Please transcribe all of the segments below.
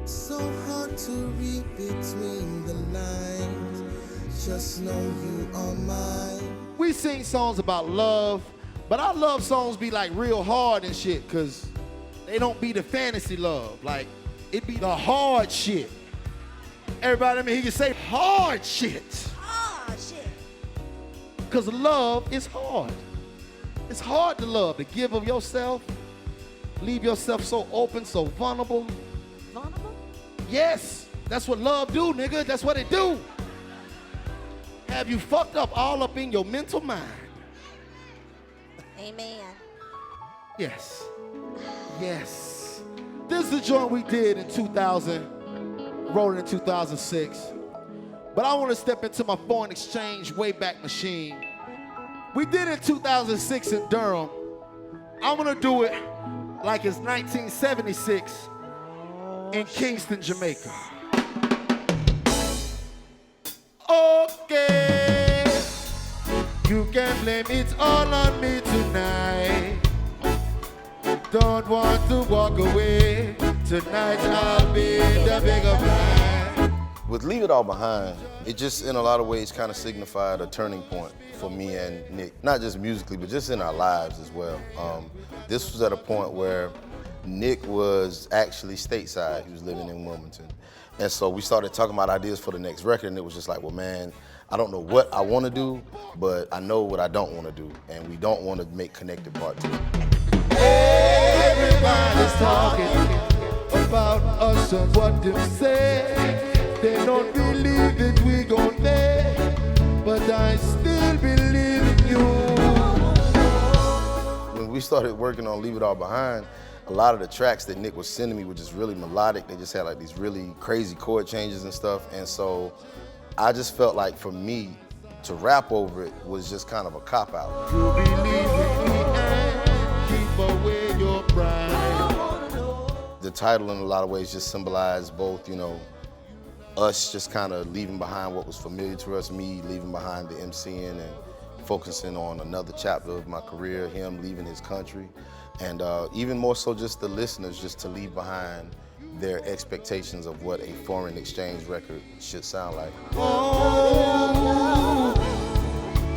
So hard to read between the lines. Just know you are mine. We sing songs about love, but our love songs be like real hard and shit, cause they don't be the fantasy love. Like, it be the hard shit. Everybody, I mean, he can say hard shit. Hard shit. Cause love is hard. It's hard to love, to give of yourself, leave yourself so open, so vulnerable. Vulnerable? Yes, that's what love do, nigga. That's what it do. Have you fucked up all up in your mental mind? Amen. Yes. Yes. This is the joint we did in 2000, wrote it in 2006. But I want to step into my foreign exchange way back machine. We did it in 2006 in Durham. I'm going to do it like it's 1976 in Kingston, Jamaica. Okay, you can blame it all on me tonight. Don't want to walk away. Tonight I'll be the bigger man. With Leave It All Behind, it just in a lot of ways kind of signified a turning point for me and Nick. Not just musically, but just in our lives as well. This was at a point where Nick was actually stateside. He was living in Wilmington. And so we started talking about ideas for the next record, and it was just like, well, man, I don't know what I want to do, but I know what I don't want to do, and we don't want to make Connected Part 2. Everybody's talking about us and what they say. They don't believe that we gon' there, but I still believe in you. When we started working on Leave It All Behind, a lot of the tracks that Nick was sending me were just really melodic. They just had like these really crazy chord changes and stuff. And so I just felt like for me to rap over it was just kind of a cop-out. You believe in me and keep away your pride. The title in a lot of ways just symbolized both, you know, us just kind of leaving behind what was familiar to us, me leaving behind the MCing and focusing on another chapter of my career, him leaving his country. And even more so just the listeners just to leave behind their expectations of what a foreign exchange record should sound like. Oh,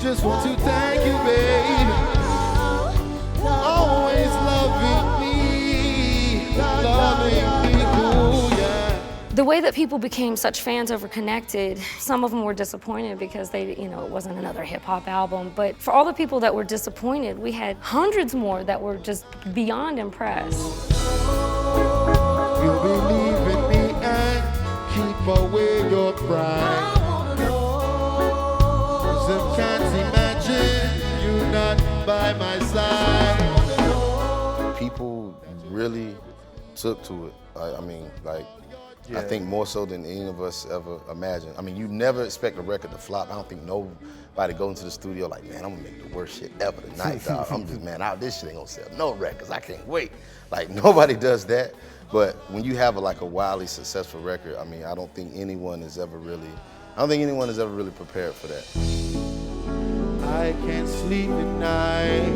just want to thank you, baby. Always loving me, ooh, yeah. The way that people became such fans over Connected, some of them were disappointed because they, you know, it wasn't another hip hop album. But for all the people that were disappointed, we had hundreds more that were just beyond impressed. You believe in me and keep away your pride. 'Cause I can't imagine you not by my side. People really took to it. I mean, like, I think more so than any of us ever imagined. I mean, you never expect a record to flop. I don't think nobody goes into the studio like, man, I'm gonna make the worst shit ever tonight, dog. I'm just, man, this shit ain't gonna sell no records. I can't wait. Like, nobody does that. But when you have a wildly successful record, I mean, I don't think anyone is ever really prepared for that. I can't sleep at night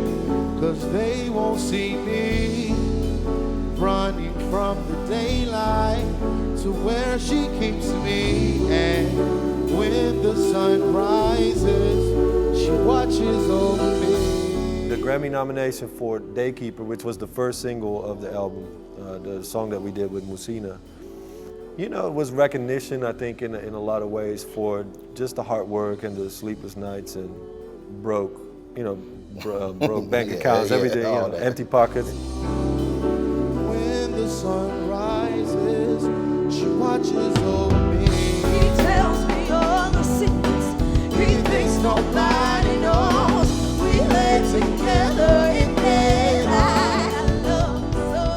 'cause they won't see me running from the daylight to where she keeps me. And when the sun rises, she watches over me. The Grammy nomination for Daykeeper, which was the first single of the album, the song that we did with Musina, you know, it was recognition, I think, in a lot of ways for just the hard work and the sleepless nights and broke bank accounts, everything, you know, empty pockets. When the sun rises, she watches over me. He tells me all the secrets. He thinks nobody knows. We lay together in daylight.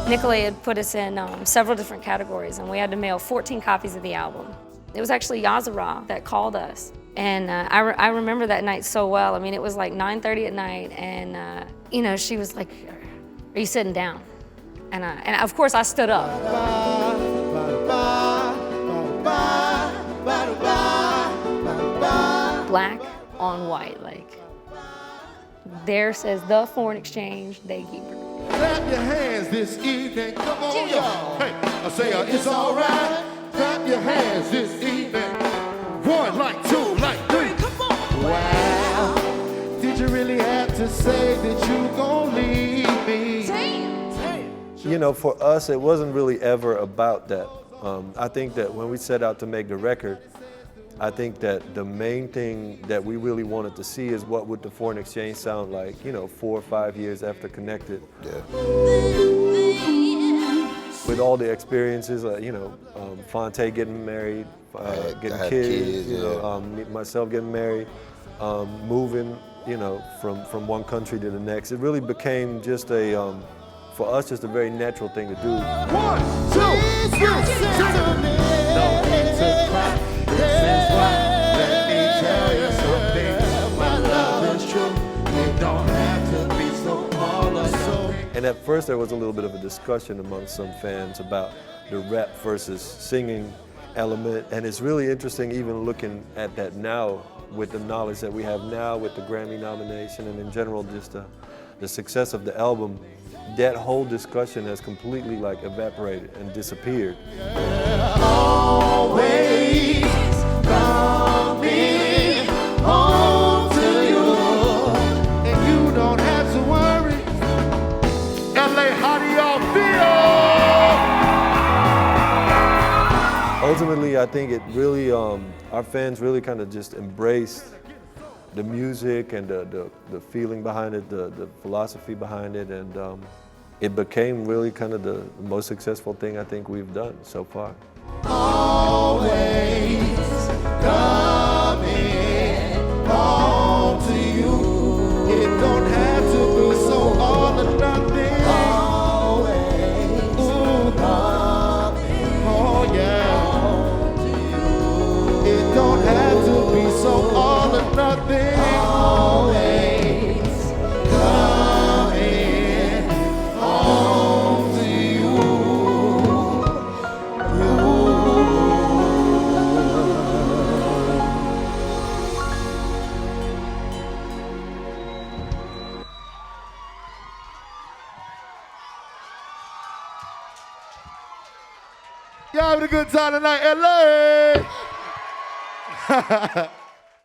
Nicolay had put us in several different categories, and we had to mail 14 copies of the album. It was actually Yazara that called us. And I remember that night so well. I mean, it was like 9:30 at night, and you know, she was like, "Are you sitting down?" And of course I stood up. Black on white, like, there says the Foreign Exchange Daykeeper. clap your hands this evening. Come on, y'all. Hey, I say it's alright. Clap your hands this evening. One, like two, like three. Come on. Wow. Did you really have to say that you gon' leave me? You know, for us, it wasn't really ever about that. I think that when we set out to make the record, I think that the main thing that we really wanted to see is what would the Foreign Exchange sound like, 4 or 5 years after Connected. Yeah. With all the experiences, Fonte getting married, getting I had kids, kids, myself getting married, moving, from one country to the next. It really became just for us, just a very natural thing to do. 1, 2, 3, 4. No need to cry. This is why. Let me tell you something. My love is true. It don't have to be so all or so. And at first, there was a little bit of a discussion among some fans about the rap versus singing element. And it's really interesting even looking at that now with the knowledge that we have now with the Grammy nomination and in general just the success of the album. That whole discussion has completely evaporated and disappeared. Always coming home to you, and you don't have to worry. LA, how do y'all feel? Ultimately, I think it really, our fans really kind of just embraced the music and the feeling behind it, the philosophy behind it, and it became really kind of the most successful thing I think we've done so far. Always coming home to you. It don't have to be so all or nothing. Always coming oh yeah home to you. It don't have to be so all or nothing. Always coming home to you. Y'all having a good time tonight, LA?